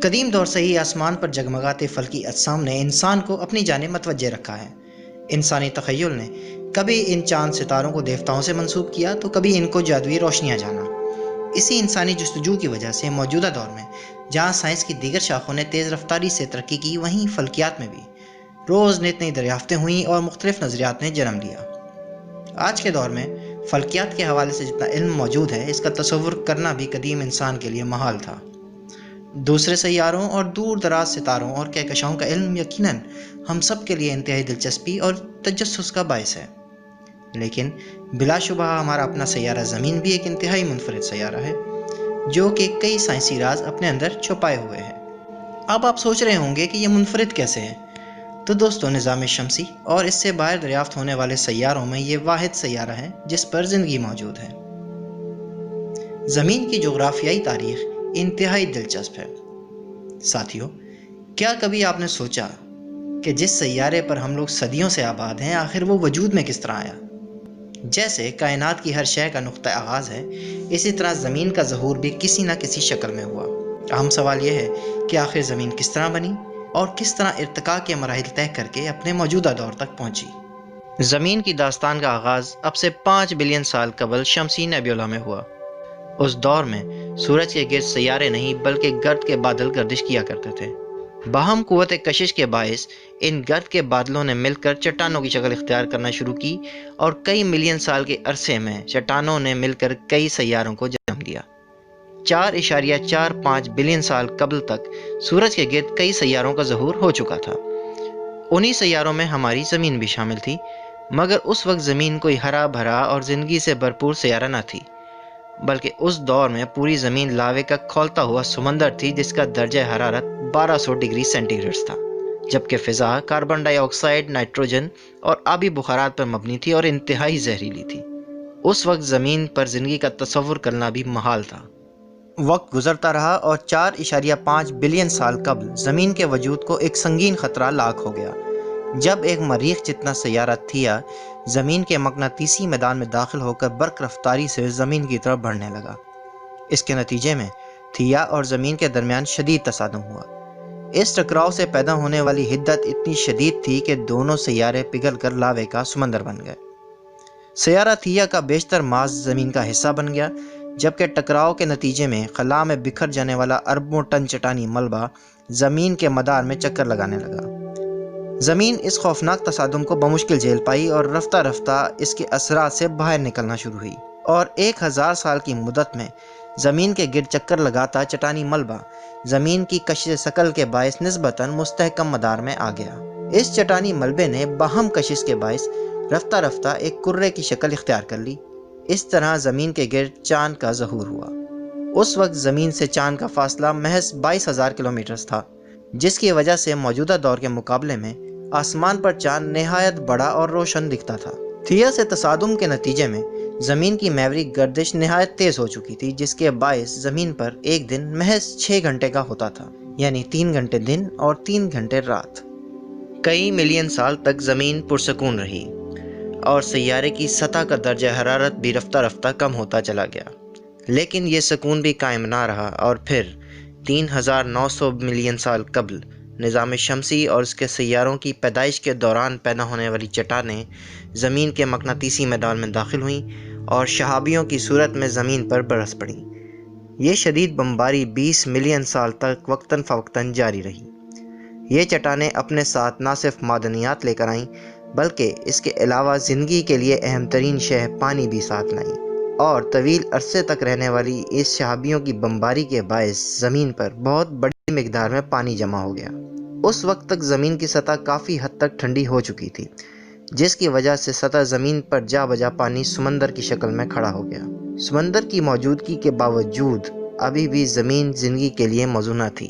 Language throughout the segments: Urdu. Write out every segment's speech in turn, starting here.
قدیم دور سے ہی آسمان پر جگمگاتے فلکی اجسام نے انسان کو اپنی جانب متوجہ رکھا ہے۔ انسانی تخیل نے کبھی ان چاند ستاروں کو دیوتاؤں سے منسوب کیا تو کبھی ان کو جادوئی روشنیاں جانا۔ اسی انسانی جستجو کی وجہ سے موجودہ دور میں جہاں سائنس کی دیگر شاخوں نے تیز رفتاری سے ترقی کی، وہیں فلکیات میں بھی روز نئی نئی دریافتیں ہوئیں اور مختلف نظریات نے جنم لیا۔ آج کے دور میں فلکیات کے حوالے سے جتنا علم موجود ہے، اس کا تصور کرنا بھی قدیم انسان کے لیے محال تھا۔ دوسرے سیاروں اور دور دراز ستاروں اور کہکشاؤں کا علم یقیناً ہم سب کے لیے انتہائی دلچسپی اور تجسس کا باعث ہے، لیکن بلا شبہ ہمارا اپنا سیارہ زمین بھی ایک انتہائی منفرد سیارہ ہے جو کہ کئی سائنسی راز اپنے اندر چھپائے ہوئے ہیں۔ اب آپ سوچ رہے ہوں گے کہ یہ منفرد کیسے ہے؟ تو دوستو، نظام شمسی اور اس سے باہر دریافت ہونے والے سیاروں میں یہ واحد سیارہ ہے جس پر زندگی موجود ہے۔ زمین کی جغرافیائی تاریخ انتہائی دلچسپ ہے۔ ساتھیو، کیا کبھی آپ نے سوچا کہ جس سیارے پر ہم لوگ صدیوں سے آباد ہیں، آخر وہ وجود میں کس طرح آیا؟ جیسے کائنات کی ہر شے کا نقطہ آغاز ہے، اسی طرح زمین کا ظہور بھی کسی نہ کسی شکل میں ہوا۔ اہم سوال یہ ہے کہ آخر زمین کس طرح بنی اور کس طرح ارتقاء کے مراحل طے کر کے اپنے موجودہ دور تک پہنچی۔ زمین کی داستان کا آغاز اب سے 5 بلین سال قبل شمسی نیبیولا میں ہوا۔ اس دور میں سورج کے گرد سیارے نہیں بلکہ گرد کے بادل گردش کیا کرتے تھے۔ باہم قوت کشش کے باعث ان گرد کے بادلوں نے مل کر چٹانوں کی شکل اختیار کرنا شروع کی اور کئی ملین سال کے عرصے میں چٹانوں نے مل کر کئی سیاروں کو جنم دیا۔ 4.45 بلین سال قبل تک سورج کے گرد کئی سیاروں کا ظہور ہو چکا تھا۔ انہی سیاروں میں ہماری زمین بھی شامل تھی، مگر اس وقت زمین کوئی ہرا بھرا اور زندگی سے بھرپور سیارہ نہ تھی، بلکہ اس دور میں پوری زمین لاوے کا کھولتا ہوا سمندر تھی جس کا درجہ حرارت 1200 ڈگری سینٹی گریڈ تھا، جبکہ فضا کاربن ڈائی آکسائڈ، نائٹروجن اور آبی بخارات پر مبنی تھی اور انتہائی زہریلی تھی۔ اس وقت زمین پر زندگی کا تصور کرنا بھی محال تھا۔ وقت گزرتا رہا اور 4.5 بلین سال قبل زمین کے وجود کو ایک سنگین خطرہ لاحق ہو گیا، جب ایک مریخ جتنا سیارہ تھیا زمین کے مقناطیسی میدان میں داخل ہو کر برق رفتاری سے زمین کی طرف بڑھنے لگا۔ اس کے نتیجے میں تھیا اور زمین کے درمیان شدید تصادم ہوا۔ اس ٹکراؤ سے پیدا ہونے والی حدت اتنی شدید تھی کہ دونوں سیارے پگھل کر لاوے کا سمندر بن گئے۔ سیارہ تھیا کا بیشتر ماس زمین کا حصہ بن گیا، جبکہ ٹکراؤ کے نتیجے میں خلا میں بکھر جانے والا اربوں ٹن چٹانی ملبہ زمین کے مدار میں چکر لگانے لگا۔ زمین اس خوفناک تصادم کو بمشکل جھیل پائی اور رفتہ رفتہ اس کے اثرات سے باہر نکلنا شروع ہوئی، اور 1000 سال کی مدت میں زمین کے گرد چکر لگاتا چٹانی ملبہ زمین کی کشش ثقل کے باعث نسبتاً مستحکم مدار میں آ گیا۔ اس چٹانی ملبے نے باہم کشش کے باعث رفتہ رفتہ ایک کرے کی شکل اختیار کر لی۔ اس طرح زمین کے گرد چاند کا ظہور ہوا۔ اس وقت زمین سے چاند کا فاصلہ محض 22,000 کلومیٹر تھا، جس کی وجہ سے موجودہ دور کے مقابلے میں آسمان پر چاند نہایت بڑا اور روشن دکھتا تھا۔ تھیا سے تصادم کے نتیجے میں زمین کی محوری گردش نہایت تیز ہو چکی تھی، جس کے باعث زمین پر ایک دن محض 6 گھنٹے کا ہوتا تھا، یعنی 3 گھنٹے دن اور 3 گھنٹے رات۔ کئی ملین سال تک زمین پرسکون رہی اور سیارے کی سطح کا درجہ حرارت بھی رفتہ رفتہ کم ہوتا چلا گیا، لیکن یہ سکون بھی قائم نہ رہا، اور پھر 3900 ملین سال قبل نظام شمسی اور اس کے سیاروں کی پیدائش کے دوران پیدا ہونے والی چٹانیں زمین کے مقناطیسی میدان میں داخل ہوئیں اور شہابیوں کی صورت میں زمین پر برس پڑیں۔ یہ شدید بمباری 20 ملین سال تک وقتاً فوقتاً جاری رہی۔ یہ چٹانیں اپنے ساتھ نہ صرف معدنیات لے کر آئیں بلکہ اس کے علاوہ زندگی کے لیے اہم ترین شے پانی بھی ساتھ لائیں، اور طویل عرصے تک رہنے والی اس شہابیوں کی بمباری کے باعث زمین پر بہت بڑی مقدار میں پانی جمع ہو گیا۔ اس وقت تک زمین کی سطح کافی حد تک ٹھنڈی ہو چکی تھی، جس کی وجہ سے سطح زمین پر جا بجا پانی سمندر کی شکل میں کھڑا ہو گیا۔ سمندر کی موجودگی کے باوجود ابھی بھی زمین زندگی کے لیے موزوں نہ تھی۔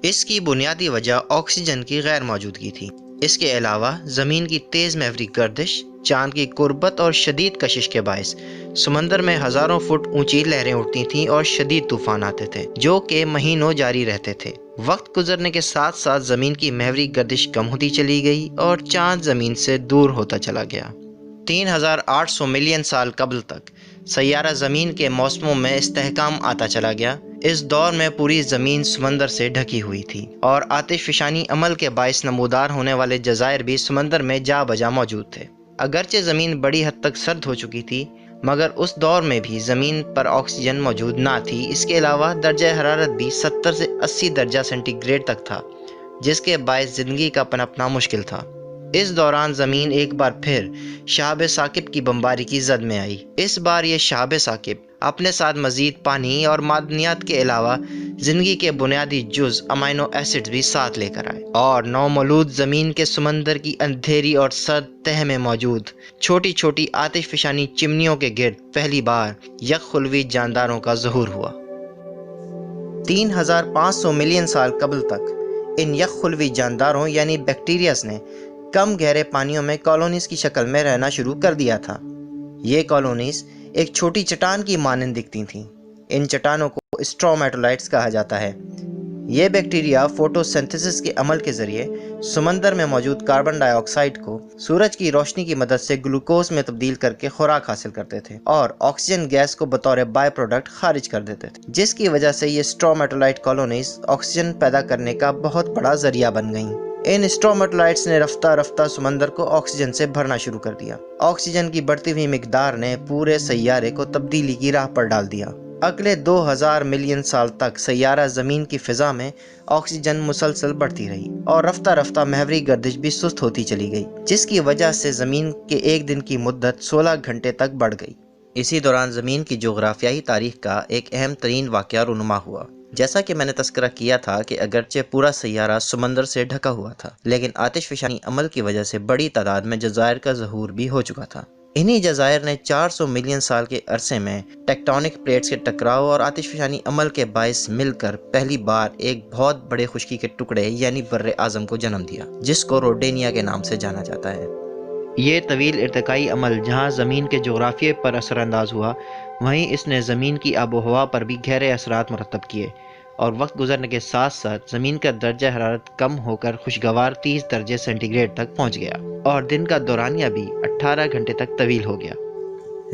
اس کی بنیادی وجہ آکسیجن کی غیر موجودگی تھی۔ اس کے علاوہ زمین کی تیز محوری گردش، چاند کی قربت اور شدید کشش کے باعث سمندر میں ہزاروں فٹ اونچی لہریں اٹھتی تھیں اور شدید طوفان آتے تھے جو کہ مہینوں جاری رہتے تھے۔ وقت گزرنے کے ساتھ ساتھ زمین کی محوری گردش کم ہوتی چلی گئی اور چاند زمین سے دور ہوتا چلا گیا۔ 3800 ملین سال قبل تک سیارہ زمین کے موسموں میں استحکام آتا چلا گیا۔ اس دور میں پوری زمین سمندر سے ڈھکی ہوئی تھی اور آتش فشانی عمل کے باعث نمودار ہونے والے جزائر بھی سمندر میں جا بجا موجود تھے۔ اگرچہ زمین بڑی حد تک سرد ہو چکی تھی، مگر اس دور میں بھی زمین پر آکسیجن موجود نہ تھی۔ اس کے علاوہ درجہ حرارت بھی 70 سے 80 درجہ سینٹی گریڈ تک تھا، جس کے باعث زندگی کا پنپنا مشکل تھا۔ اس دوران زمین ایک بار پھر شہاب ثاقب کی بمباری کی زد میں آئی۔ اس بار یہ شہاب ثاقب اپنے ساتھ مزید پانی اور معدنیات کے علاوہ زندگی کے بنیادی جز امینو ایسڈز بھی ساتھ لے کر آئے، اور نومولود زمین کے سمندر کی اندھیری اور سرد تہہ میں موجود چھوٹی چھوٹی آتش فشانی چمنیوں کے گرد پہلی بار یک خلوی جانداروں کا ظہور ہوا۔ 3500 ملین سال قبل تک ان یک خلوی جانداروں یعنی بیکٹیریاز نے کم گہرے پانیوں میں کالونیز کی شکل میں رہنا شروع کر دیا تھا۔ یہ کالونیز ایک چھوٹی چٹان کی مانند دکھتی تھیں۔ ان چٹانوں کو اسٹرومیٹولائٹس کہا جاتا ہے۔ یہ بیکٹیریا فوٹو سنتھسس کے عمل کے ذریعے سمندر میں موجود کاربن ڈائی آکسائڈ کو سورج کی روشنی کی مدد سے گلوکوز میں تبدیل کر کے خوراک حاصل کرتے تھے اور آکسیجن گیس کو بطور بائی پروڈکٹ خارج کر دیتے تھے، جس کی وجہ سے یہ اسٹرومیٹولائٹ کالونیز آکسیجن پیدا کرنے کا بہت بڑا ذریعہ بن گئیں۔ ان اسٹرومیٹولائٹس نے رفتہ رفتہ سمندر کو آکسیجن سے بھرنا شروع کر دیا۔ آکسیجن کی بڑھتی ہوئی مقدار نے پورے سیارے کو تبدیلی کی راہ پر ڈال دیا۔ اگلے 2000 ملین سال تک سیارہ زمین کی فضا میں آکسیجن مسلسل بڑھتی رہی اور رفتہ رفتہ محوری گردش بھی سست ہوتی چلی گئی، جس کی وجہ سے زمین کے ایک دن کی مدت 16 گھنٹے تک بڑھ گئی۔ اسی دوران زمین کی جغرافیائی تاریخ کا ایک اہم ترین واقعہ رونما ہوا۔ جیسا کہ میں نے تذکرہ کیا تھا کہ اگرچہ پورا سیارہ سمندر سے ڈھکا ہوا تھا، لیکن آتش فشانی عمل کی وجہ سے بڑی تعداد میں جزائر کا ظہور بھی ہو چکا تھا۔ انہی جزائر نے 400 ملین سال کے عرصے میں ٹیکٹونک پلیٹس کے ٹکراؤ اور آتش فشانی عمل کے باعث مل کر پہلی بار ایک بہت بڑے خشکی کے ٹکڑے یعنی بر اعظم کو جنم دیا، جس کو روڈینیا کے نام سے جانا جاتا ہے۔ یہ طویل ارتقائی عمل جہاں زمین کے جغرافیے پر اثر انداز ہوا، وہیں اس نے زمین کی آب و ہوا پر بھی گہرے اثرات مرتب کیے، اور وقت گزرنے کے ساتھ ساتھ زمین کا درجہ حرارت کم ہو کر خوشگوار 30 درجے سینٹی گریڈ تک پہنچ گیا، اور دن کا دورانیہ بھی 18 گھنٹے تک طویل ہو گیا۔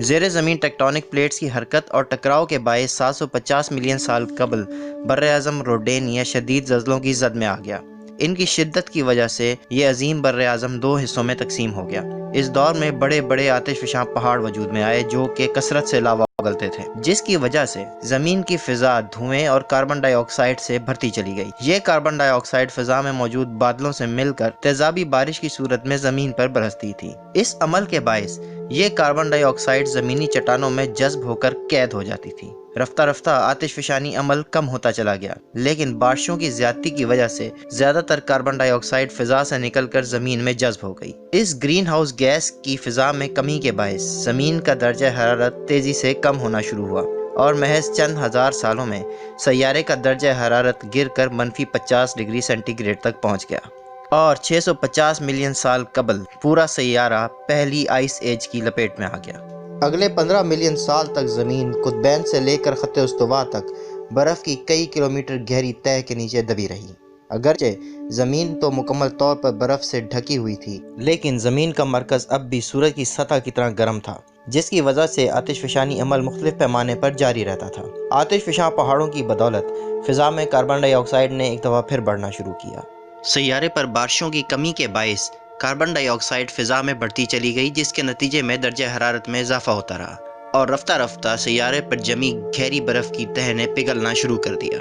زیر زمین ٹیکٹونک پلیٹس کی حرکت اور ٹکراؤ کے باعث 750 ملین سال قبل بر اعظم روڈینیا شدید زلزلوں کی زد میں آ گیا۔ ان کی شدت کی وجہ سے یہ عظیم بر اعظم 2 حصوں میں تقسیم ہو گیا۔ اس دور میں بڑے بڑے آتش فشاں پہاڑ وجود میں آئے جو کہ کثرت سے لاوا اگلتے تھے، جس کی وجہ سے زمین کی فضا دھوئیں اور کاربن ڈائی آکسائڈ سے بھرتی چلی گئی۔ یہ کاربن ڈائی آکسائڈ فضا میں موجود بادلوں سے مل کر تیزابی بارش کی صورت میں زمین پر برستی تھی۔ اس عمل کے باعث یہ کاربن ڈائی آکسائڈ زمینی چٹانوں میں جذب ہو کر قید ہو جاتی تھی۔ رفتہ رفتہ آتش فشانی عمل کم ہوتا چلا گیا، لیکن بارشوں کی زیادتی کی وجہ سے زیادہ تر کاربن ڈائی آکسائڈ فضا سے نکل کر زمین میں جذب ہو گئی۔ اس گرین ہاؤس گیس کی فضا میں کمی کے باعث زمین کا درجہ حرارت تیزی سے کم ہونا شروع ہوا، اور محض چند ہزار سالوں میں سیارے کا درجہ حرارت گر کر -50 ڈگری سینٹی گریڈ تک پہنچ گیا، اور 650 ملین سال قبل پورا سیارہ پہلی آئس ایج کی لپیٹ میں آ گیا۔ اگلے 15 ملین سال تک زمین قطبین سے لے کر خط استوا تک برف کی کئی کلومیٹر گہری تہہ کے نیچے دبی رہی۔ اگرچہ زمین تو مکمل طور پر برف سے ڈھکی ہوئی تھی، لیکن زمین کا مرکز اب بھی سورج کی سطح کی طرح گرم تھا، جس کی وجہ سے آتش فشانی عمل مختلف پیمانے پر جاری رہتا تھا۔ آتش فشاں پہاڑوں کی بدولت فضا میں کاربن ڈائی آکسائڈ نے ایک دفعہ پھر بڑھنا شروع کیا۔ سیارے پر بارشوں کی کمی کے باعث کاربن ڈائی آکسائڈ فضا میں بڑھتی چلی گئی، جس کے نتیجے میں درجہ حرارت میں اضافہ ہوتا رہا، اور رفتہ رفتہ سیارے پر جمی گہری برف کی تہہ نے پگھلنا شروع کر دیا۔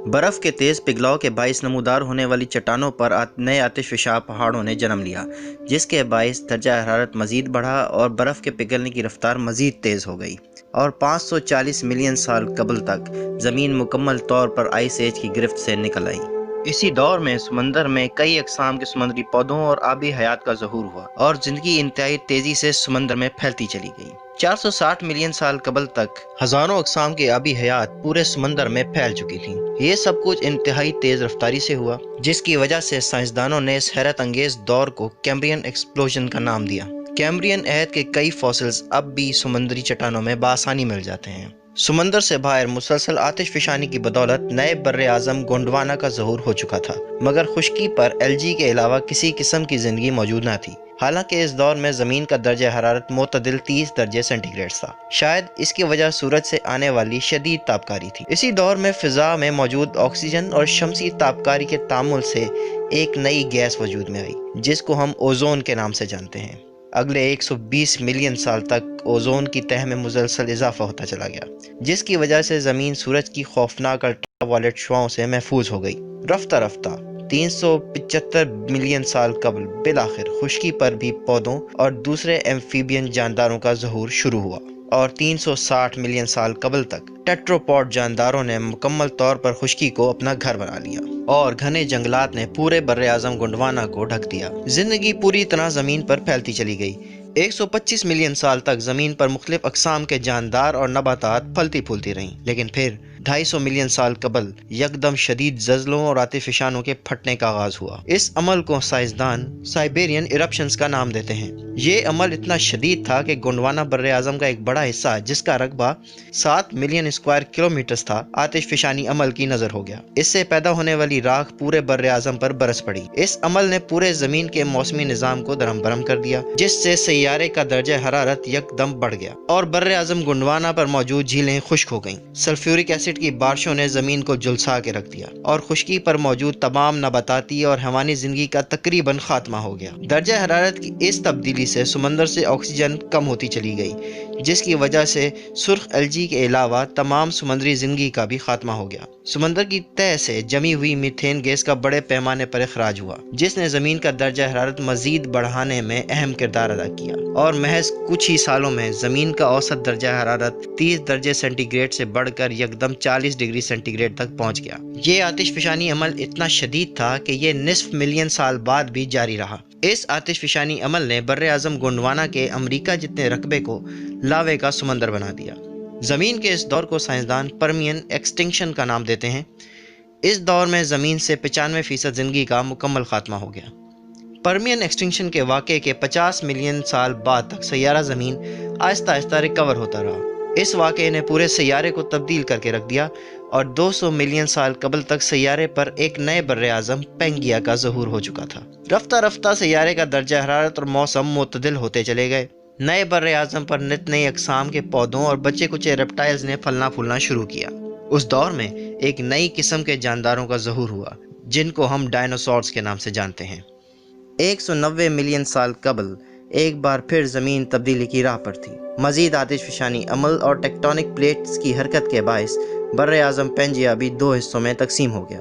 برف کے تیز پگھلاؤ کے باعث نمودار ہونے والی چٹانوں پر نئے آتش فشاں پہاڑوں نے جنم لیا، جس کے باعث درجہ حرارت مزید بڑھا اور برف کے پگھلنے کی رفتار مزید تیز ہو گئی، اور 540 ملین سال قبل تک زمین مکمل طور پر آئس ایج کی گرفت سے نکل آئی۔ اسی دور میں سمندر میں کئی اقسام کے سمندری پودوں اور آبی حیات کا ظہور ہوا، اور زندگی انتہائی تیزی سے سمندر میں پھیلتی چلی گئی۔ 460 ملین سال قبل تک ہزاروں اقسام کی آبی حیات پورے سمندر میں پھیل چکی تھیں۔ یہ سب کچھ انتہائی تیز رفتاری سے ہوا، جس کی وجہ سے سائنسدانوں نے اس حیرت انگیز دور کو کیمبرین ایکسپلوژن کا نام دیا۔ کیمبرین عہد کے کئی فوسلز اب بھی سمندری چٹانوں میں بآسانی مل جاتے ہیں۔ سمندر سے باہر مسلسل آتش فشانی کی بدولت نئے بر اعظم گونڈوانا کا ظہور ہو چکا تھا، مگر خشکی پر LG کے علاوہ کسی قسم کی زندگی موجود نہ تھی۔ حالانکہ اس دور میں زمین کا درجہ حرارت معتدل 30 درجے سینٹی گریڈ تھا۔ شاید اس کی وجہ سورج سے آنے والی شدید تابکاری تھی۔ اسی دور میں فضا میں موجود آکسیجن اور شمسی تابکاری کے تعامل سے ایک نئی گیس وجود میں آئی، جس کو ہم اوزون کے نام سے جانتے ہیں۔ اگلے 120 ملین سال تک اوزون کی تہہ میں مسلسل اضافہ ہوتا چلا گیا، جس کی وجہ سے زمین سورج کی خوفناک الٹرا وائلٹ شعاؤں سے محفوظ ہو گئی۔ رفتہ رفتہ 375 ملین سال قبل بالآخر خشکی پر بھی پودوں اور دوسرے ایمفیبین جانداروں کا ظہور شروع ہوا، اور 360 ملین سال قبل تک ٹیٹروپوڈ جانداروں نے مکمل طور پر خشکی کو اپنا گھر بنا لیا، اور گھنے جنگلات نے پورے بر اعظم گونڈوانا کو ڈھک دیا۔ زندگی پوری طرح زمین پر پھیلتی چلی گئی۔ 125 ملین سال تک زمین پر مختلف اقسام کے جاندار اور نباتات پھلتی پھولتی رہیں، لیکن پھر 250 ملین سال قبل یکدم شدید زلزلوں اور آتش فشانوں کے پھٹنے کا آغاز ہوا۔ اس عمل کو سائنسدان سائبیرین ایرپشنز کا نام دیتے ہیں۔ یہ عمل اتنا شدید تھا کہ گونڈوانا بر اعظم کا ایک بڑا حصہ، جس کا رقبہ 7 ملین اسکوائر کلومیٹرز تھا، آتش فشانی عمل کی نظر ہو گیا۔ اس سے پیدا ہونے والی راکھ پورے بر اعظم پر برس پڑی۔ اس عمل نے پورے زمین کے موسمی نظام کو درہم برہم کر دیا، جس سے سیارے کا درجہ حرارت یک دم بڑھ گیا اور بر اعظم گونڈوانا پر موجود جھیلیں خشک ہو گئیں۔ سلفیورک ایسڈ کی بارشوں نے زمین کو جھلسا کے رکھ دیا، اور خشکی پر موجود تمام نباتاتی اور حیوانی زندگی کا تقریباً خاتمہ ہو گیا۔ درجہ حرارت کی اس تبدیلی سے سمندر سے آکسیجن کم ہوتی چلی گئی، جس کی وجہ سے سرخ LG کے علاوہ تمام سمندری زندگی کا بھی خاتمہ ہو گیا۔ سمندر کی تہہ سے جمی ہوئی میتھین گیس کا بڑے پیمانے پر اخراج ہوا، جس نے زمین کا درجہ حرارت مزید بڑھانے میں اہم کردار ادا کیا، اور محض کچھ ہی سالوں میں زمین کا اوسط درجہ حرارت 30 درجے سینٹی گریڈ سے بڑھ کر یکدم 40 ڈگری سینٹی گریڈ تک پہنچ گیا۔ یہ آتش فشانی عمل اتنا شدید تھا کہ یہ نصف ملین سال بعد بھی جاری رہا۔ اس آتش فشانی عمل نے بر اعظم گونڈوانا کے امریکہ جتنے رقبے کو لاوے کا سمندر بنا دیا۔ زمین کے اس دور کو سائنسدان پرمین ایکسٹنکشن کا نام دیتے ہیں۔ اس دور میں زمین سے 95% زندگی کا مکمل خاتمہ ہو گیا۔ پرمین ایکسٹنکشن کے واقعے کے 50 ملین سال بعد تک سیارہ زمین آہستہ آہستہ ریکور ہوتا رہا۔ اس واقعے نے پورے سیارے کو تبدیل کر کے رکھ دیا، اور 200 ملین سال قبل تک سیارے پر ایک نئے بر اعظم پینگیا کا ظہور ہو چکا تھا۔ رفتہ رفتہ سیارے کا درجہ حرارت اور موسم معتدل ہوتے چلے گئے۔ نئے بر اعظم پر نت نئی اقسام کے پودوں اور بچے کچے ریپٹائلز نے پھلنا پھولنا شروع کیا۔ اس دور میں ایک نئی قسم کے جانداروں کا ظہور ہوا، جن کو ہم ڈائنوسورز کے نام سے جانتے ہیں۔ 190 ملین سال قبل ایک بار پھر زمین تبدیلی کی راہ پر تھی۔ مزید آتش فشانی عمل اور ٹیکٹونک پلیٹس کی حرکت کے باعث بر اعظم پینجیا بھی 2 حصوں میں تقسیم ہو گیا۔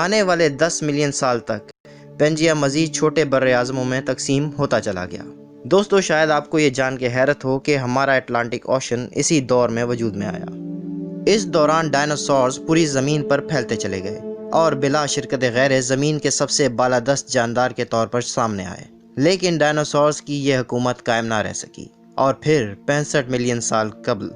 آنے والے 10 ملین سال تک پینجیا مزید چھوٹے بر اعظموں میں تقسیم ہوتا چلا گیا۔ دوستو، شاید آپ کو یہ جان کے حیرت ہو کہ ہمارا اٹلانٹک اوشن اسی دور میں وجود میں آیا۔ اس دوران ڈائنوسورز پوری زمین پر پھیلتے چلے گئے، اور بلا شرکت غیر زمین کے سب سے بالادست جاندار کے طور پر سامنے آئے۔ لیکن ڈائنوسورز کی یہ حکومت قائم نہ رہ سکی، اور پھر 65 ملین سال قبل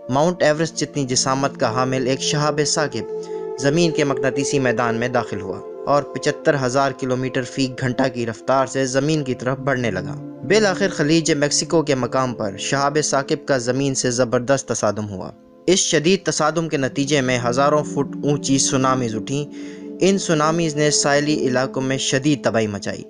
ماؤنٹ ایورسٹ جتنی جسامت کا حامل ایک شہاب ثاقب زمین کے مقناطیسی میدان میں داخل ہوا، اور 75,000 کلومیٹر فی گھنٹہ کی رفتار سے زمین کی طرف بڑھنے لگا۔ بالآخر خلیج میکسیکو کے مقام پر شہاب ثاقب کا زمین سے زبردست تصادم ہوا۔ اس شدید تصادم کے نتیجے میں ہزاروں فٹ اونچی سونامیز اٹھیں۔ ان سونامیز نے ساحلی علاقوں میں شدید تباہی مچائی۔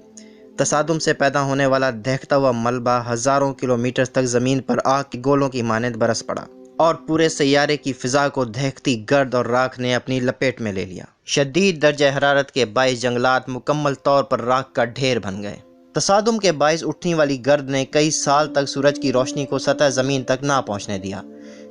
تصادم سے پیدا ہونے والا دہکتا ہوا ملبہ ہزاروں کلومیٹر تک زمین پر آگ کے گولوں کی مانند برس پڑا، اور پورے سیارے کی فضا کو دہکتی گرد اور راکھ نے اپنی لپیٹ میں لے لیا۔ شدید درجہ حرارت کے باعث جنگلات مکمل طور پر راکھ کا ڈھیر بن گئے۔ تصادم کے باعث اٹھنے والی گرد نے کئی سال تک سورج کی روشنی کو سطح زمین تک نہ پہنچنے دیا،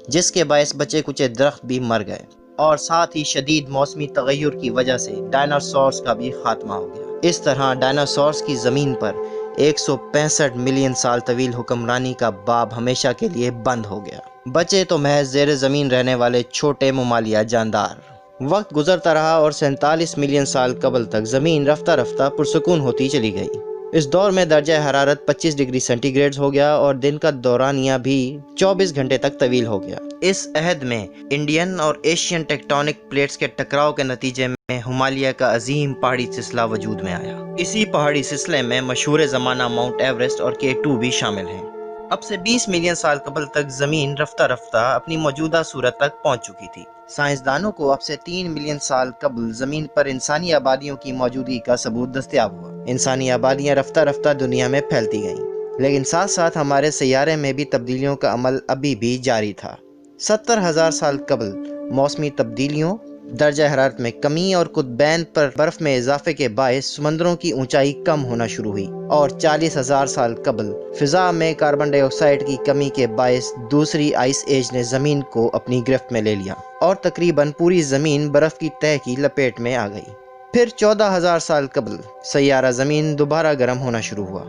جس کے باعث بچے کچے درخت بھی مر گئے، اور ساتھ ہی شدید موسمی تغیر کی وجہ سے ڈائناسورز کا بھی خاتمہ ہو گیا۔ اس طرح ڈائناسورز کی زمین پر 165 ملین سال طویل حکمرانی کا باب ہمیشہ کے لیے بند ہو گیا۔ بچے تو محض زیر زمین رہنے والے چھوٹے ممالیہ جاندار۔ وقت گزرتا رہا، اور 47 ملین سال قبل تک زمین رفتہ رفتہ پرسکون ہوتی چلی گئی۔ اس دور میں درجہ حرارت 25 ڈگری سینٹی گریڈ ہو گیا، اور دن کا دورانیہ بھی 24 گھنٹے تک طویل ہو گیا۔ اس عہد میں انڈین اور ایشین ٹیکٹونک پلیٹس کے ٹکراؤ کے نتیجے میں ہمالیہ کا عظیم پہاڑی سلسلہ وجود میں آیا۔ اسی پہاڑی سلسلے میں مشہور زمانہ ماؤنٹ ایورسٹ اور K2 بھی شامل ہیں۔ اب سے 20 ملین سال قبل تک زمین رفتہ رفتہ اپنی موجودہ صورت تک پہنچ چکی تھی۔ سائنسدانوں کو اب سے 3 ملین سال قبل زمین پر انسانی آبادیوں کی موجودگی کا ثبوت دستیاب ہوا۔ انسانی آبادیاں رفتہ رفتہ دنیا میں پھیلتی گئیں، لیکن ساتھ ساتھ ہمارے سیارے میں بھی تبدیلیوں کا عمل ابھی بھی جاری تھا۔ 70,000 سال قبل موسمی تبدیلیوں، درجہ حرارت میں کمی اور قطبین پر برف میں اضافے کے باعث سمندروں کی اونچائی کم ہونا شروع ہوئی، اور 40,000 سال قبل فضا میں کاربن ڈائی آکسائیڈ کی کمی کے باعث دوسری آئس ایج نے زمین کو اپنی گرفت میں لے لیا اور تقریباً پوری زمین برف کی تہہ کی لپیٹ میں آ گئی۔ پھر 14,000 سال قبل سیارہ زمین دوبارہ گرم ہونا شروع ہوا،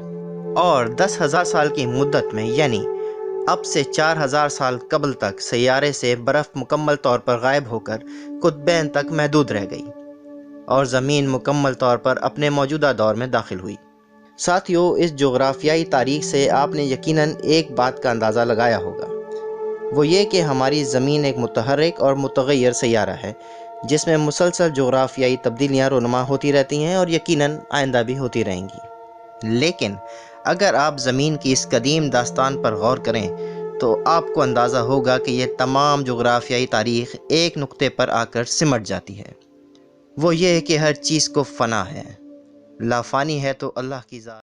اور 10,000 سال کی مدت میں یعنی اب سے 4,000 سال قبل تک سیارے سے برف مکمل طور پر غائب ہو کر قطبین تک محدود رہ گئی، اور زمین مکمل طور پر اپنے موجودہ دور میں داخل ہوئی۔ ساتھیو، اس جغرافیائی تاریخ سے آپ نے یقیناً ایک بات کا اندازہ لگایا ہوگا، وہ یہ کہ ہماری زمین ایک متحرک اور متغیر سیارہ ہے جس میں مسلسل جغرافیائی تبدیلیاں رونما ہوتی رہتی ہیں اور یقیناً آئندہ بھی ہوتی رہیں گی۔ لیکن اگر آپ زمین کی اس قدیم داستان پر غور کریں تو آپ کو اندازہ ہوگا کہ یہ تمام جغرافیائی تاریخ ایک نقطے پر آ کر سمٹ جاتی ہے، وہ یہ کہ ہر چیز کو فنا ہے، لا فانی ہے تو اللہ کی ذات۔